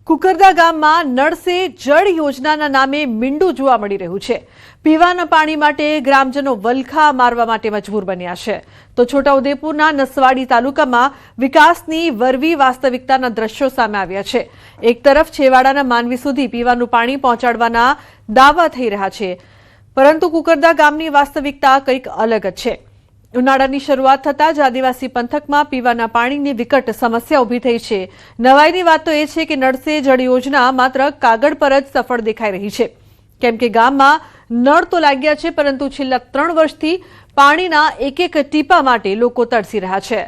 કુકરદા ગામમાં નળ સે જળ યોજનાના નામે મીંડું જોવા મળી રહ્યું છે। પીવાના પાણી માટે ગ્રામજનો વલખા મારવા માટે મજબૂર બન્યા છે। તો છોટાઉદેપુરના નસવાડી તાલુકામાં વિકાસની વરવી વાસ્તવિકતાના દ્રશ્યો સામે આવ્યા છે। એક તરફ છેવાડાના માનવી સુધી પીવાનું પાણી પહોંચાડવાના દાવા થઈ રહ્યા છે, પરંતુ કુકરદા ગામની વાસ્તવિકતા કંઈક અલગ જ છે। ઉનાળાની શરૂઆત થતાં જ આદિવાસી પંથકમાં પીવાના પાણીની વિકટ સમસ્યા ઊભી થઈ છે। નવાઈની વાત તો એ છે કે નળ સે જળ યોજના માત્ર કાગળ પર જ સફળ દેખાઈ રહી છે, કેમ કે ગામમાં નળ તો લાગ્યા છે, પરંતુ છેલ્લા 3 વર્ષથી પાણીના એક એક ટીપા માટે લોકો તરસી રહ્યા છે।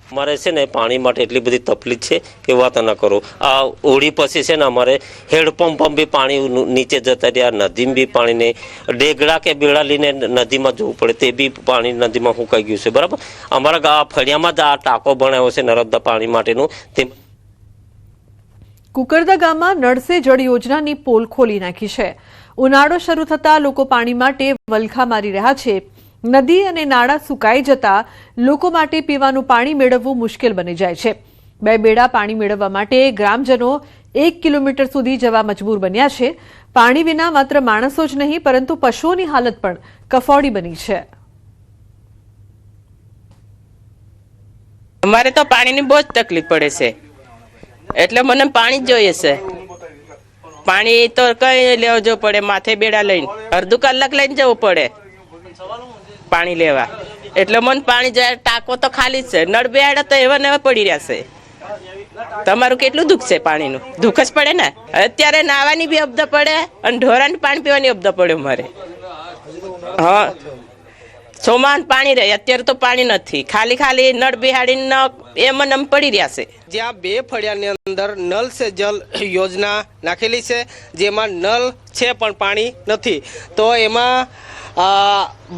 અમારે છે ને પાણી માટે એટલી બધી તકલીફ છે કે વાત ના કરો। આ ઓળી પછી છે ને અમારે હેડપંપ બી પાણી નીચે જતા રહ્યા, નદીમાં બી પાણી નહીં, ડેગડા કે બેડા લઈને નદીમાં જવું પડે, તે બી પાણી નદીમાં સુકાઈ ગયું છે। બરાબર, અમારા ફળિયામાં જ આ ટાંકો બનાવ્યો છે નર્મદા પાણી માટેનું। કુકરદા ગામમાં નળ સે જળ યોજનાની પોલ ખોલી નાખી છે। ઉનાળો શરૂ થતાં લોકો પાણી માટે વલખા મારી રહ્યા છે। નદી અને નાળા સુકાઈ જતા લોકો માટે પીવાનું પાણી મેળવવું મુશ્કેલ બની જાય છે। 2 બેડા પાણી મેળવવા માટે ગ્રામજનો 1 કિલોમીટર સુધી જવા મજબૂર બન્યા છે। પાણી વિના માત્ર માણસો જ નહીં, પરંતુ પશુઓની હાલત પણ કફોડી બની છે। અમારે તો પાણીની બહુ જ તકલીફ પડે છે, એટલે મને પાણી જ જોઈએ છે। પાણી તો કઈ લેવા જવું પડે, માથે બેડા લઈને અડધું કલાક લઈને જવું પડે પાણી લેવા, એટલે મને પાણી જાય। ટાંકો તો ખાલી જ છે, નળ બેડા તો એવા ને એવા પડી રહ્યા છે। તમારું કેટલું દુઃખ છે? પાણીનું દુઃખ જ પડે ને। અત્યારે નાવાની બી અબધા પડે અને ઢોરાને પાણી પીવાની અબધા પડે અમારે। હા, ચોમાન પાણી રહે, અત્યારે તો પાણી નથી, ખાલી નળ બેહાડીને એમ પડી રહ્યા છે। જ્યાં 2 ફળિયાની અંદર નલ સે જલ યોજના નાખેલી છે, જેમાં નલ છે પણ પાણી નથી, તો એમાં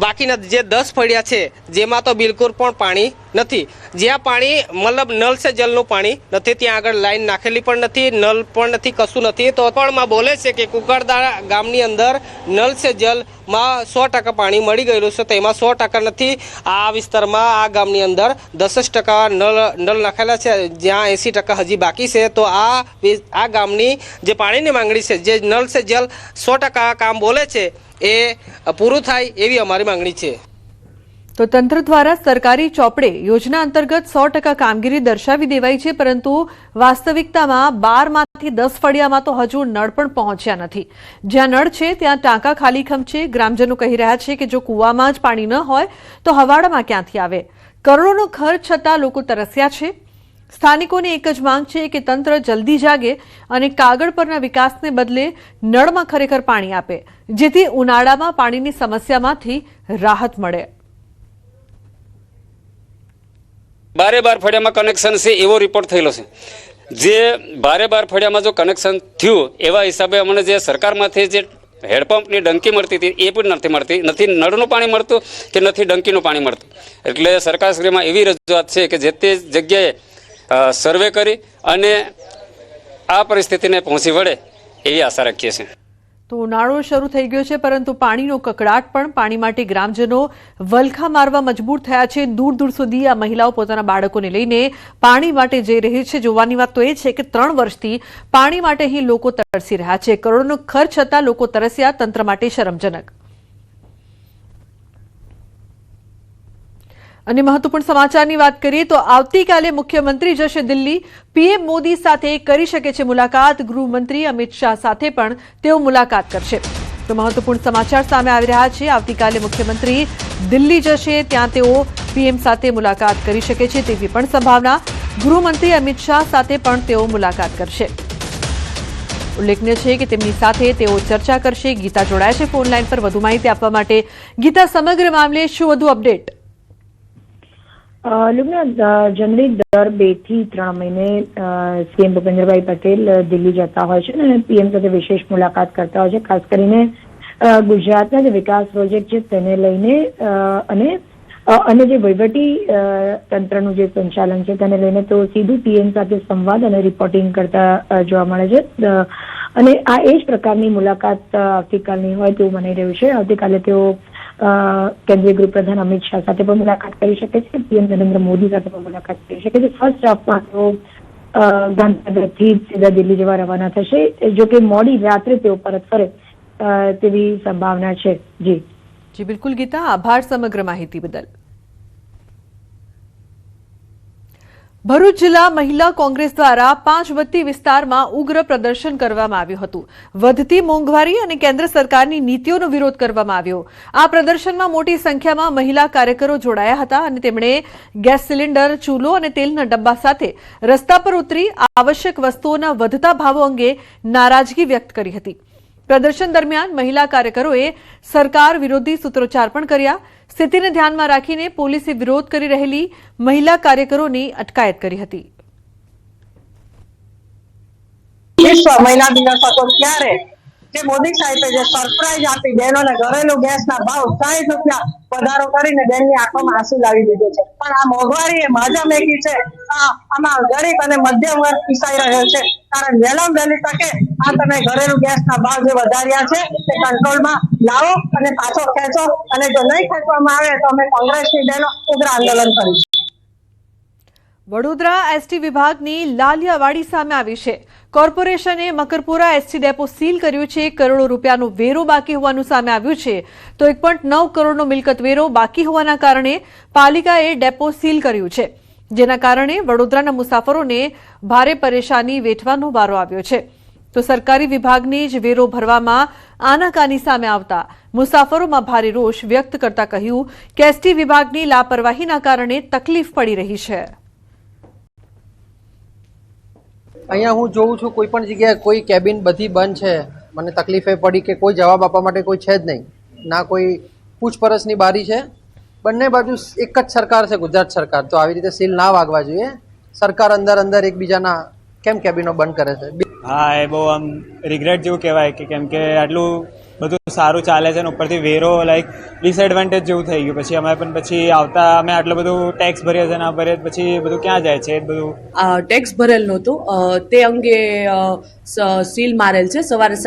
બાકીના જે 10 ફળિયા છે જેમાં તો બિલકુલ પણ પાણી નથી। જ્યાં પાણી મતલબ નલ સે જલનું પાણી નથી, ત્યાં આગળ લાઈન નાખેલી પણ નથી, નલ પણ નથી, કશું નથી। તો પણ માં બોલે છે કે કુકરદા ગામની અંદર નલ સે જલમાં 100% પાણી મળી ગયેલું છે, તો એમાં 100% નથી। આ વિસ્તારમાં આ ગામની અંદર 10% નળ નાખેલા છે, જ્યાં 80% હજી બાકી છે। તો આ ગામની જે પાણીની માંગણી છે, જે નલ સે જલ 100% કામ બોલે છે, એ પૂરું થાય એવી અમારી માંગણી છે। તો તંત્ર દ્વારા સરકારી ચોપડે યોજના અંતર્ગત 100% કામગીરી દર્શાવી દેવાઈ છે, પરંતુ વાસ્તવિકતામાં 12માંથી 10 ફળિયામાં તો હજુ નળ પણ પહોંચ્યા નથી। જ્યાં નળ છે ત્યાં ટાંકા ખાલીખમ છે। ગ્રામજનો કહી રહ્યા છે કે જો કૂવામાં જ પાણી ન હોય તો હવાડામાં ક્યાંથી આવે? કરોડોનો ખર્ચ છતાં લોકો તરસ્યા છે। સ્થાનિકોની એક જ માંગ છે કે તંત્ર જલ્દી જાગે અને કાગળ પરના વિકાસને બદલે નળમાં ખરેખર પાણી આપે, જેથી ઉનાળામાં પાણીની સમસ્યામાંથી રાહત મળે। 12 ફળિયામાં કનેક્શન છે એવો રિપોર્ટ થયેલો છે। જે 12 ફળિયામાં જો કનેક્શન થયું એવા હિસાબે અમને જે સરકારમાંથી જે હેડપંપની ડંકી મળતી હતી એ પણ નથી મળતી, નથી નળનું પાણી મળતું કે નથી ડંકીનું પાણી મળતું। એટલે સરકારશ્રીમાં એવી રજૂઆત છે કે જે તે જગ્યાએ સર્વે કરી અને આ પરિસ્થિતિને પહોંચી વળે એવી આશા રાખીએ છીએ। તો ઉનાળો શરૂ થઈ ગયો છે, પરંતુ પાણીનો કકડાટ પણ। પાણી માટે ગ્રામજનો વલખા મારવા મજબૂર થયા છે। દૂર દૂર સુધી આ મહિલાઓ પોતાના બાળકોને લઈને પાણી માટે જઈ રહી છે। જોવાની વાત તો એ છે કે 3 વર્ષથી પાણી માટે અહીં લોકો તરસી રહ્યા છે। કરોડોનો ખર્ચ છતાં લોકો તરસ્યા, તંત્ર માટે શરમજનક। અને મહત્વપૂર્ણ સમાચારની વાત કરીએ તો આવતીકાલે મુખ્યમંત્રી જશે દિલ્હી। પીએમ મોદી સાથે કરી શકે છે મુલાકાત। ગૃહમંત્રી અમિત શાહ સાથે પણ તેઓ મુલાકાત કરશે। તો મહત્વપૂર્ણ સમાચાર સામે આવી રહ્યા છે। આવતીકાલે મુખ્યમંત્રી દિલ્હી જશે, ત્યાં તેઓ પીએમ સાથે મુલાકાત કરી શકે છે તેવી પણ સંભાવના। ગૃહમંત્રી અમિત શાહ સાથે પણ તેઓ મુલાકાત કરશે। ઉલ્લેખનીય છે કે તેમની સાથે તેઓ ચર્ચા કરશે। ગીતા જોડાય છે ફોન લાઈન પર વધુ માહિતી આપવા માટે। ગીતા, સમગ્ર મામલે શું વધુ અપડેટ? જનરલી દર 2 થી 3 મહિને સીએમ ભૂપેન્દ્રભાઈ પટેલ દિલ્હી જતા હોય છે અને પીએમ સાથે વિશેષ મુલાકાત કરતા હોય છે, ખાસ કરીને ગુજરાતના જે વિકાસ પ્રોજેક્ટ છે તેને લઈને અને જે વહીવટી તંત્રનું જે સંચાલન છે તેને લઈને તો સીધું પીએમ સાથે સંવાદ અને રિપોર્ટિંગ કરતા જોવા મળે છે। અને આ એ જ પ્રકારની મુલાકાત આવતીકાલની હોય તેવું મનાઈ રહ્યું છે। આવતીકાલે તેઓ કેન્દ્રીય ગૃહપ્રધાન અમિત શાહ સાથે પણ મુલાકાત કરી શકે છે, પીએમ નરેન્દ્ર મોદી સાથે પણ મુલાકાત કરી શકે છે. ફર્સ્ટ હાફમાં તેઓ ગાંધીનગરથી સીધા દિલ્હી જવા રવાના થશે. જો કે મોડી રાત્રે તેઓ પરત ફરે તેવી સંભાવના છે. જી બિલકુલ ગીતા, આભાર સમગ્ર માહિતી બદલ. ભરૂચ જિલ્લા મહિલા કોંગ્રેસ દ્વારા 5 વત્તી વિસ્તારમાં ઉગ્ર પ્રદર્શન કરવામાં આવ્યું હતું. વધતી મોંઘવારી અને કેન્દ્ર સરકારની નીતિઓનો વિરોધ કરવામાં આવ્યો. આ પ્રદર્શનમાં મોટી સંખ્યામાં મહિલા કાર્યકરો જોડાયા હતા અને તેમણે ગેસ સિલિન્ડર, ચૂલો અને તેલના ડબ્બા સાથે રસ્તા પર ઉતરી આવશ્યક વસ્તુઓના વધતા ભાવો અંગે નારાજગી વ્યક્ત કરી હતી. પ્રદર્શન દરમિયાન મહિલા કાર્યકરોએ સરકાર વિરોધી સૂત્રોચ્ચાર પણ કર્યા. સ્થિતિને ધ્યાનમાં રાખીને પોલીસે વિરોધ કરી રહેલી મહિલા કાર્યકરોની અટકાયત કરી હતી. વિશ્વ મહિલા દિવસ હતો ત્યારે જે મોદી સાહેબે જે સરપ્રાઈઝ આપી બહેનોને ઘરેલું ગેસના ભાવ 60 રૂપિયા વધારો કરીને બેનની આંખોમાં આંસુ લાવી દીધું છે. પણ આ મોંઘવારી એ માજામેકી છે. આમાં ગરીબ અને મધ્યમ વર્ગ પીસાઈ રહ્યો છે. કારણ વહેલામાં વહેલી તકે આ તમે ઘરેલું ગેસના ભાવ જે વધાર્યા છે તે કંટ્રોલમાં લાવો અને પાછો ખેંચો, અને જો નહીં ખેંચવામાં આવે તો અમે કોંગ્રેસની બહેનો ઉગ્ર આંદોલન કરીશું. વડોદરા એસટી વિભાગની લાલિયાવાડી સામે આવી છે. કોર્પોરેશને મકરપુરા એસટી ડેપો સીલ કર્યું છે. કરોડો રૂપિયાનો વેરો બાકી હોવાનું સામે આવ્યું છે. તો 1.9 કરોડનો મિલકત વેરો બાકી હોવાના કારણે પાલિકાએ ડેપો સીલ કર્યું છે, જેના કારણે વડોદરાના મુસાફરોને ભારે પરેશાની વેઠવાનો વારો આવ્યો છે. તો સરકારી વિભાગને જ વેરો ભરવામાં આનાકાની સામે આવતા મુસાફરોમાં ભારે રોષ વ્યક્ત કરતા કહ્યું કે એસટી વિભાગની લાપરવાહીના કારણે તકલીફ પડી રહી છે. અહીંયા હું જોઉં છું કોઈ પણ જગ્યાએ કોઈ કેબિન બધી બંધ છે. મને તકલીફે પડી કે કોઈ જવાબ આપવા માટે કોઈ છે જ નહીં, ના કોઈ પૂછપરછની બારી છે. બંને બાજુ એક જ સરકાર છે, ગુજરાત સરકાર. તો આવી રીતે સીલ ના વાગવા જોઈએ. સરકાર અંદર એકબીજાના કેમ કેબિનો બંધ કરે છે? હા, એ બહુ આમ રિગ્રેટ જેવું કહેવાય કે કેમ કે આટલું બધું સારું ચાલે છે ને ઉપરથી વેરો લાઈક ડિસએડવાન્ટેજ જેવું થઈ ગયું. પછી અમે પણ પછી આવતા અમે આટલું બધું ટેક્સ ભરીએ છે, ના ભરીએ પછી બધું ક્યાં જાય છે? બધું ટેક્સ ભરેલ નહોતું, તે અંગે સીલ મારેલ છે. સવારે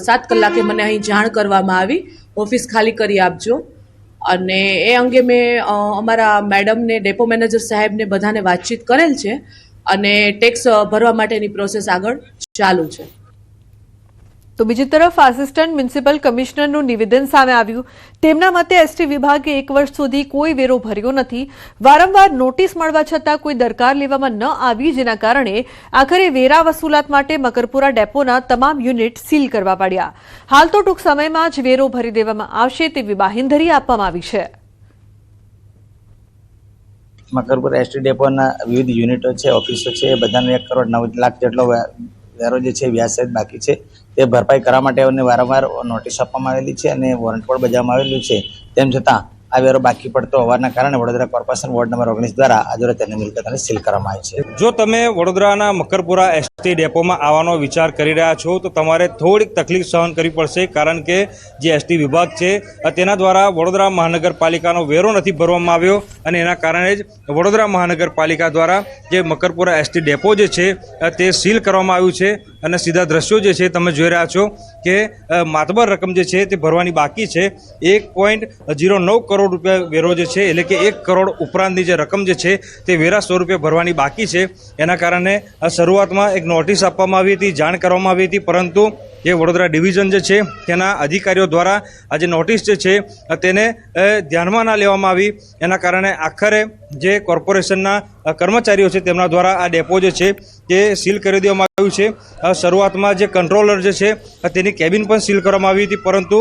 7 કલાકે મને અહીં જાણ કરવામાં આવી, ઓફિસ ખાલી કરી આપજો. અને એ અંગે મેં અમારા મેડમને, ડેપો મેનેજર સાહેબને બધાને વાતચીત કરેલ છે અને ટેક્સ ભરવા માટેની પ્રોસેસ આગળ ચાલુ છે. તો બીજી તરફ આસિસ્ટન્ટ મ્યુનિસિપલ કમિશનરનું નિવેદન સામે આવ્યું. તેમના મતે એસટી વિભાગે 1 વર્ષ સુધી કોઈ વેરો ભર્યો નથી. વારંવાર નોટિસ મળવા છતાં કોઈ દરકાર લેવામાં ન આવી, જેના કારણે આખરે વેરા વસૂલાત માટે મકરપુરા ડેપોના તમામ યુનિટ સીલ કરવા પડ્યા. હાલ તો ટૂંક સમયમાં જ વેરો ભરી દેવામાં આવશે તેવી બાહેંધરી આપવામાં આવી છે. મકરપુરા એસટી ડેપોના વિવિધ યુનિટો છે, ઓફિસો છે, એ બધાનો 1 કરોડ 9 લાખ જેટલો વેરો જે છે વ્યાજ સહિત બાકી છે. તે ભરપાઈ કરવા માટે અમને વારંવાર નોટિસ આપવામાં આવેલી છે અને વોરંટ પણ બજાવવામાં આવેલું છે. તેમ છતાં આ વેરો બાકી પડતો હોવાના કારણે વડોદરા કોર્પોરેશન વોર્ડ નંબર 19 દ્વારા આજે તેની મિલકતને સીલ કરવામાં આવી છે. જો તમે વડોદરાના મકરપુરા એસટી ડેપોમાં આવવાનો વિચાર કરી રહ્યા છો તો તમારે થોડીક તકલીફ સહન કરવી પડશે, કારણ કે જે એસટી વિભાગ છે તેના દ્વારા વડોદરા મહાનગરપાલિકાનો વેરો નથી ભરવામાં આવ્યો અને એના કારણે જ વડોદરા મહાનગરપાલિકા દ્વારા જે મકરપુરા એસટી ડેપો જે છે તે સીલ કરવામાં આવ્યું છે. અને સીધા દ્રશ્યો જે છે તમે જોઈ રહ્યા છો કે માતબર રકમ જે છે તે ભરવાની બાકી છે. 1.09 કરોડ રૂપિયા વેરો જે છે, એટલે કે 1 કરોડ ઉપરાંતની જે રકમ જે છે તે વેરા સ્વરૂપે ભરવાની બાકી છે. એના કારણે શરૂઆતમાં એક નોટિસ આપવામાં આવી હતી, જાણ કરવામાં આવી હતી, પરંતુ જે વડોદરા ડિવિઝન જે છે તેના અધિકારીઓ દ્વારા આ જે નોટિસ જે છે તેને ધ્યાનમાં ના લેવામાં આવી. એના કારણે આખરે જે કોર્પોરેશનના કર્મચારીઓ છે તેમના દ્વારા આ ડેપો જે છે તે સીલ કરી દેવામાં આવ્યું છે. શરૂઆતમાં જે કંટ્રોલર જે છે તેની કેબિન પણ સીલ કરવામાં આવી હતી, પરંતુ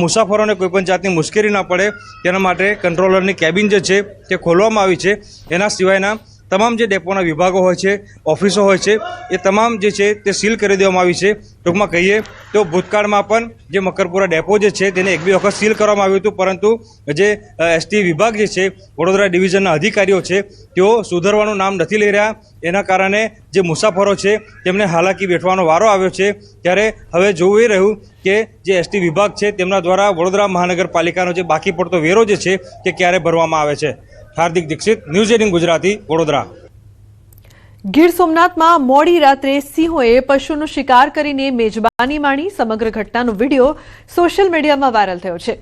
મુસાફરોને કોઈપણ જાતની મુશ્કેલી ના પડે તેના માટે કંટ્રોલરની કેબિન જે છે તે ખોલવામાં આવી છે. એના સિવાયના તમામ જે ડેપોના વિભાગો હોય છે, ઓફિસો હોય છે, એ તમામ જે છે તે સીલ કરી દેવામાં આવી છે. ટૂંકમાં કહીએ તો ભૂતકાળમાં પણ જે મકરપુરા ડેપો જે છે તેને 1-2 વખત સીલ કરવામાં આવ્યું હતું, પરંતુ જે એસટી વિભાગ જે છે વડોદરા ડિવિઝનના અધિકારીઓ છે તેઓ સુધરવાનું નામ નથી લઈ રહ્યા. એના કારણે જે મુસાફરો છે તેમને હાલાકી વેઠવાનો વારો આવ્યો છે. ત્યારે હવે જોવું એ રહ્યું કે જે એસટી વિભાગ છે તેમના દ્વારા વડોદરા મહાનગરપાલિકાનો જે બાકી પડતો વેરો જે છે તે ક્યારે ભરવામાં આવે છે. હાર્દિક દીક્ષિત, ન્યૂઝ 18 ગુજરાતી, વડોદરા. ગીર સોમનાથમાં મોડી રાત્રે સિંહોએ પશુનો શિકાર કરીને મેજબાની માણી. સમગ્ર ઘટનાનો વિડીયો સોશિયલ મીડિયામાં વાયરલ થયો છે.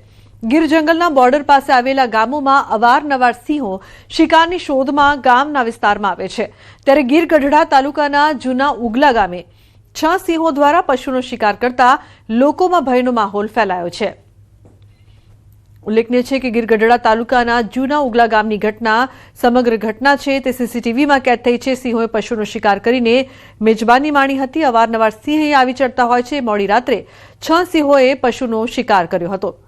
ગીર જંગલના બોર્ડર પાસે આવેલા ગામોમાં અવારનવાર સિંહો શિકારની શોધમાં ગામના વિસ્તારમાં આવે છે, ત્યારે ગીર ગઢડા તાલુકાના જૂના ઉગલા ગામે 6 સિંહો દ્વારા પશુનો શિકાર કરતા લોકોમાં ભયનો માહોલ ફેલાયો છે. ઉલ્લેખનીય છે કે ગીર ગઢડા તાલુકાના જૂના ઉગલા ગામની ઘટના સમગ્ર ઘટના છે તે સીસીટીવીમાં કેદ થઈ છે. સિંહોએ પશુનો શિકાર કરીને મેજબાની માણી હતી. અવારનવાર સિંહ અહીં આવી ચડતા હોય છે. મોડી રાત્રે 6 સિંહોએ પશુનો શિકાર કર્યો હતો.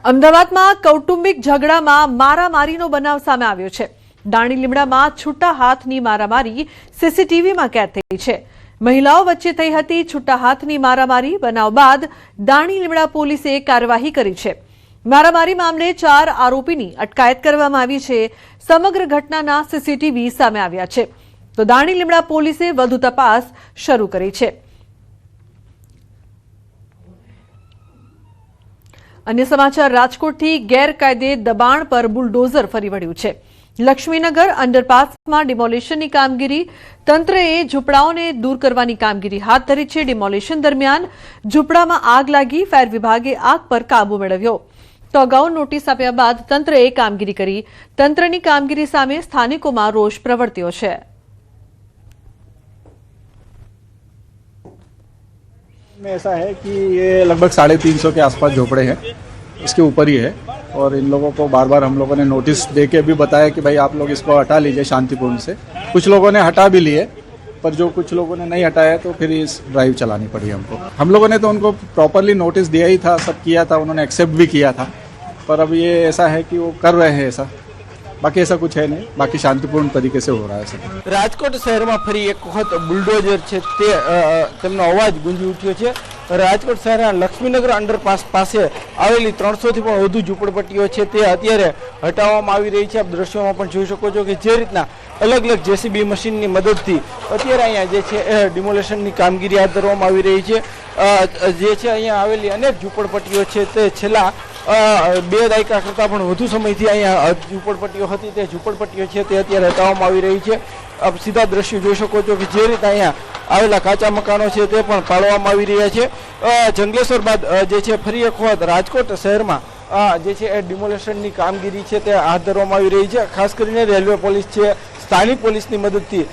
અમદાવાદમાં કૌટુંબિક ઝઘડામાં મારામારીનો બનાવ સામે આવ્યો છે. દાણી લીમડામાં છૂટા હાથની મારામારી સીસીટીવીમાં કેદ થઈ છે. મહિલાઓ વચ્ચે થઈ હતી છૂટા હાથની મારામારી. બનાવ બાદ દાણી લીમડા પોલીસે કાર્યવાહી કરી છે. મારામારી મામલે 4 આરોપીની અટકાયત કરવામાં આવી છે. સમગ્ર ઘટનાના સીસીટીવી સામે આવ્યા છે, તો દાણી લીમડા પોલીસે વધુ તપાસ શરૂ કરી છે. અન્ય સમાચાર, રાજકોટથી ગેરકાયદે દબાણ પર બુલડોઝર ફરી વળ્યું છે. લક્ષ્મીનગર અંડરપાસમાં ડિમોલિશનની કામગીરી. તંત્રએ ઝૂંપડાઓને દૂર કરવાની કામગીરી હાથ ધરી છે. ડિમોલિશન દરમિયાન ઝૂંપડામાં આગ લાગી. ફાયર વિભાગે આગ પર કાબુ મેળવ્યો. તો અગાઉ નોટિસ આપ્યા બાદ તંત્રએ કામગીરી કરી. તંત્રની કામગીરી સામે સ્થાનિકોમાં રોષ પ્રવર્ત્યો છે. ऐसा है कि ये लगभग 350 के आसपास झोपड़े हैं, इसके ऊपर ही है और इन लोगों को बार बार हम लोगों ने नोटिस दे के भी बताया कि भाई आप लोग इसको हटा लीजिए शांतिपूर्ण से. कुछ लोगों ने हटा भी लिए, पर जो कुछ लोगों ने नहीं हटाया तो फिर इस ड्राइव चलानी पड़ी हमको. हम लोगों ने तो उनको प्रॉपरली नोटिस दिया ही था, सब किया था, उन्होंने एक्सेप्ट भी किया था, पर अब ये ऐसा है कि वो कर रहे हैं ऐसा. बाकी ऐसा कुछ है नहीं, बाकी शांतिपूर्ण तरीके से हो रहा है सब. રાજકોટ શહેરમાં ફરી એક વખત બુલડોઝર છે તે તેમનો અવાજ ગુંજી ઉઠ્યો છે. રાજકોટ શહેરના લક્ષ્મીનગર અંડરપાસ પાસે આવેલી 300 થી પણ વધુ ઝૂંપડપટ્ટીઓ છે તે અત્યારે હટાવવામાં આવી રહી છે. આપ દ્રશ્યોમાં પણ જોઈ શકો છો કે જે રીતના અલગ અલગ જેસીબી મશીનની મદદથી અત્યારે અહીંયા જે છે એ ડિમોલેશનની કામગીરી હાથ ધરવામાં આવી રહી છે. જે છે અહીંયા આવેલી અનેક ઝૂંપડપટ્ટીઓ છે તે છેલ્લા 2 દાયકા કરતાં પણ વધુ સમયથી અહીંયા ઝૂંપડપટ્ટીઓ હતી તે ઝૂંપડપટ્ટીઓ છે તે અત્યારે હટાવવામાં આવી રહી છે. આપ સીધા દ્રશ્યો જોઈ શકો છો કે જે રીતે અહીંયા આવેલા કાચા મકાનો છે તે પણ પાડવામાં આવી રહ્યા છે. જંગલેશ્વર બાદ જે છે ફરી એક વખત રાજકોટ શહેરમાં જે છે એ ડિમોલેશનની કામગીરી છે તે હાથ ધરવામાં આવી રહી છે. ખાસ કરીને રેલવે પોલીસ છે, સ્થાનિક પોલીસની મદદથી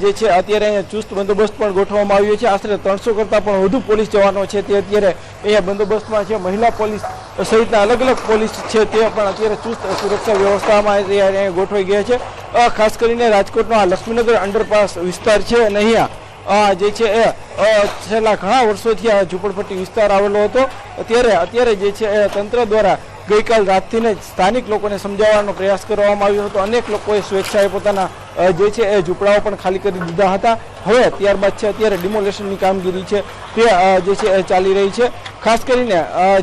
જે છે અત્યારે અહીંયા ચુસ્ત બંદોબસ્ત પણ ગોઠવવામાં આવ્યો છે. આશરે 300 કરતાં પણ વધુ પોલીસ જવાનો છે તે અત્યારે અહીંયા બંદોબસ્તમાં છે. મહિલા પોલીસ સહિતના અલગ અલગ પોલીસ છે તે પણ અત્યારે ચુસ્ત સુરક્ષા વ્યવસ્થામાં અહીંયા ગોઠવાઈ ગયા છે. ખાસ કરીને રાજકોટનો આ લક્ષ્મીનગર અંડરપાસ વિસ્તાર છે અને અહીંયા જે છે એ છેલ્લા ઘણા વર્ષોથી આ ઝૂંપડપટ્ટી વિસ્તાર આવેલો હતો. અત્યારે જે છે એ તંત્ર દ્વારા ગઈકાલ રાતથી જ સ્થાનિક લોકોને સમજાવવાનો પ્રયાસ કરવામાં આવ્યો હતો. અનેક લોકોએ સ્વેચ્છાએ પોતાના જે છે એ ઝૂંપડાઓ પણ ખાલી કરી દીધા હતા. હવે ત્યારબાદ છે અત્યારે ડિમોલેશનની કામગીરી છે તે જે છે એ ચાલી રહી છે. ખાસ કરીને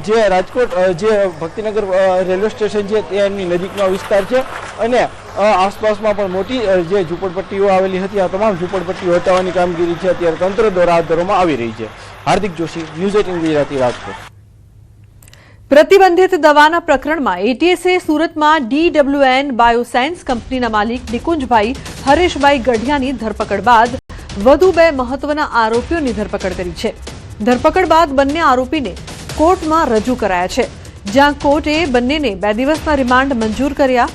જે રાજકોટ જે ભક્તિનગર રેલવે સ્ટેશન છે તેની નજીકનો વિસ્તાર છે અને આસપાસમાં પણ મોટી જે ઝૂંપડપટ્ટીઓ આવેલી હતી આ તમામ ઝૂંપડપટ્ટીઓ હટાવવાની કામગીરી છે અત્યારે તંત્ર દ્વારા હાથ ધરવામાં આવી રહી છે. હાર્દિક જોશી, ન્યૂઝ 18 ગુજરાતી, રાજકોટ. પ્રતિબંધિત દવાના પ્રકરણમાં એટીએસે સુરતમાં DWN બાયોસાયન્સ કંપનીના માલિક નિકુંજભાઈ હરેશભાઈ ગઢિયાની ધરપકડ બાદ વધુ 2 મહત્વના આરોપીઓની ધરપકડ કરી છે. ધરપકડ બાદ બંને આરોપીને કોર્ટમાં રજૂ કરાયા છે, જ્યાં કોર્ટે બંનેને 2 દિવસના રિમાન્ડ મંજૂર કર્યા.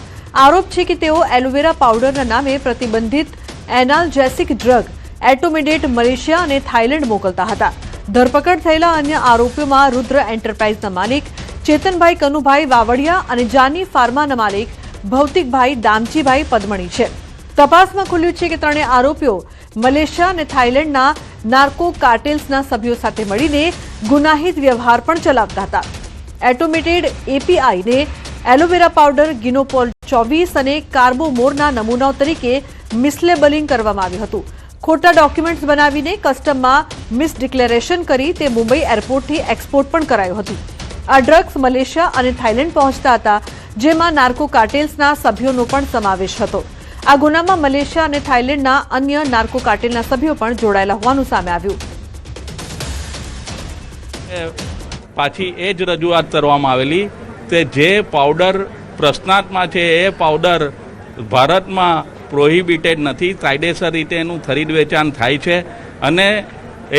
આરોપ છે કે તેઓ એલોવેરા પાવડરના નામે પ્રતિબંધિત એનાલ્જેસિક ડ્રગ એટોમિડેટ મલેશિયા અને થાઇલેન્ડ મોકલતા હતા. ધરપકડ થયેલા અન્ય આરોપીઓમાં રુદ્ર એન્ટરપ્રાઇઝના માલિક ચેતનભાઈ કનુભાઈ વાવડિયા અને જાની ફાર્માના માલિક ભૌતિકભાઈ દામજીભાઈ પદમણી છે. તપાસમાં ખુલ્યું છે કે ત્રણેય આરોપીઓ મલેશિયા અને થાઇલેન્ડના નાર્કો કાર્ટેલ્સના સભ્યો સાથે મળીને ગુનાહિત વ્યવહાર પણ ચલાવતા હતા. એટોમિટેડ એપીઆઈને એલોવેરા પાવડર ગિનોપોલ 24 અને કાર્બોમોરના નમૂનાઓ તરીકે મિસલેબલિંગ કરવામાં આવ્યું હતું. ખોટા ડોક્યુમેન્ટ્સ બનાવીને કસ્ટમમાં મિસડિક્લેરેશન કરી તે મુંબઈ એરપોર્ટથી એક્સપોર્ટ પણ કરાયું હતું. આ ડ્રગ્સ મલેશિયા અને થાઇલેન્ડ પહોંચતા હતા, જેમાં નાર્કો કાર્ટેલ્સના સભ્યોનો પણ સમાવેશ હતો. આ ગુનામાં મલેશિયા અને થાઇલેન્ડના અન્ય નાર્કો કાર્ટેલના સભ્યો પણ જોડાયેલા હોવાનું સામે આવ્યું. પાછી એ જ રજૂઆત કરવામાં આવેલી કે જે પાવડર પ્રશ્નાર્થમાં છે એ પાવડર ભારતમાં પ્રોહિબિટેડ નથી, કાયદેસર રીતે એનું ખરીદ વેચાણ થાય છે અને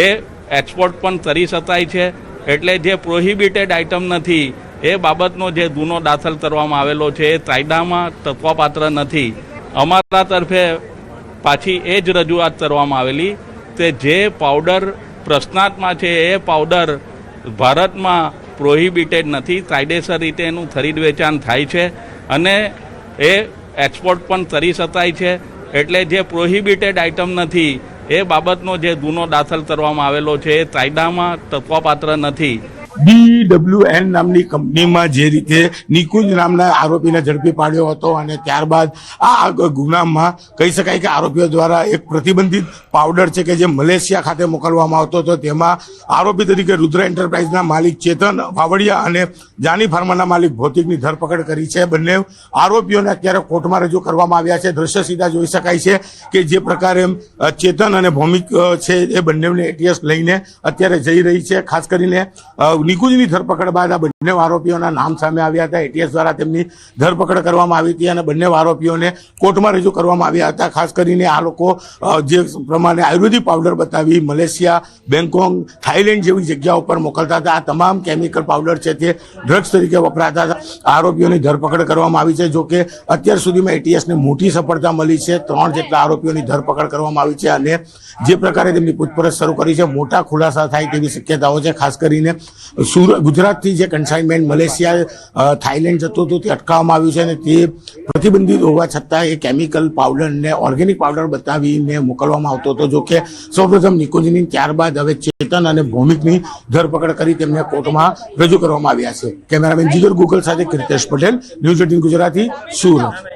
એ એક્સપોર્ટ પણ કરી શકાય છે. એટલે જે પ્રોહિબિટેડ આઇટમ નથી એ બાબતનો જે ગુનો દાખલ કરવામાં આવેલો છે એ કાયદામાં તત્વપાત્ર નથી. અમારા તરફે પાછી એ જ રજૂઆત કરવામાં આવેલી કે જે પાવડર પ્રશ્નાર્થમાં છે એ પાવડર ભારતમાં પ્રોહિબિટેડ નથી, કાયદેસર રીતે એનું ખરીદ વેચાણ થાય છે અને એ એક્સપોર્ટ પણ કરી શકાય છે. એટલે જે પ્રોહિબિટેડ આઇટમ નથી એ બાબતનો જે ગુનો દાખલ કરવામાં આવેલો છે એ કાયદામાં તત્વપાત્ર નથી. DWN નામની કંપનીમાં જે રીતે નિકુંજ નામના આરોપીને ઝડપી પાડ્યો હતો અને ત્યારબાદ આ ગુનામાં કહી શકાય કે આરોપીઓ દ્વારા એક પ્રતિબંધિત પાવડર છે કે જે મલેશિયા ખાતે મોકલવામાં આવતો હતો, તેમાં આરોપી તરીકે રુદ્ર એન્ટરપ્રાઇઝના માલિક ચેતન વાવડિયા અને જાની ફાર્માના માલિક ભૌતિકની ધરપકડ કરી છે. બંને આરોપીઓને અત્યારે કોર્ટમાં રજૂ કરવામાં આવ્યા છે. દ્રશ્ય સીધા જોઈ શકાય છે કે જે પ્રકારે ચેતન અને ભૌમિક છે એ બંનેને ATS લઈને અત્યારે જઈ રહી છે. ખાસ કરીને નિકુંજની ધરપકડ બાદ આ બંને આરોપીઓના નામ સામે આવ્યા હતા. ATS દ્વારા તેમની ધરપકડ કરવામાં આવી હતી અને બંને આરોપીઓને કોર્ટમાં રજૂ કરવામાં આવ્યા હતા. ખાસ કરીને આ લોકો જે પ્રમાણે આયુર્વેદિક પાવડર બતાવી મલેશિયા, બેંકોક, થાઈલેન્ડ જેવી જગ્યાઓ પર મોકલતા હતા. આ તમામ કેમિકલ પાવડર છે તે ડ્રગ્સ તરીકે વપરાતા હતા. આરોપીઓની ધરપકડ કરવામાં આવી છે. જોકે અત્યાર સુધીમાં ATSને મોટી સફળતા મળી છે. 3 જેટલા આરોપીઓની ધરપકડ કરવામાં આવી છે અને જે પ્રકારે તેમની પૂછપરછ શરૂ કરી છે મોટા ખુલાસા થાય તેવી શક્યતાઓ છે. ખાસ કરીને ગુજરાતથી જે કન્સાઇનમેન્ટ મલેશિયા, થાઈલેન્ડ જતું હતું તે અટકાવવામાં આવ્યું છે અને તે પ્રતિબંધિત હોવા છતાં એ કેમિકલ પાવડરને ઓર્ગેનિક પાવડર બતાવીને મોકલવામાં આવતો હતો. જોકે સૌપ્રથમ નિકુંજની, ત્યારબાદ હવે ચેતન અને ભૌમિકની ધરપકડ કરી તેમને કોર્ટમાં રજૂ કરવામાં આવ્યા છે. કેમેરામેન જીગર ગુગલ સાથે કીર્તેશ પટેલ, ન્યૂઝ 18 ગુજરાતી, સુરત.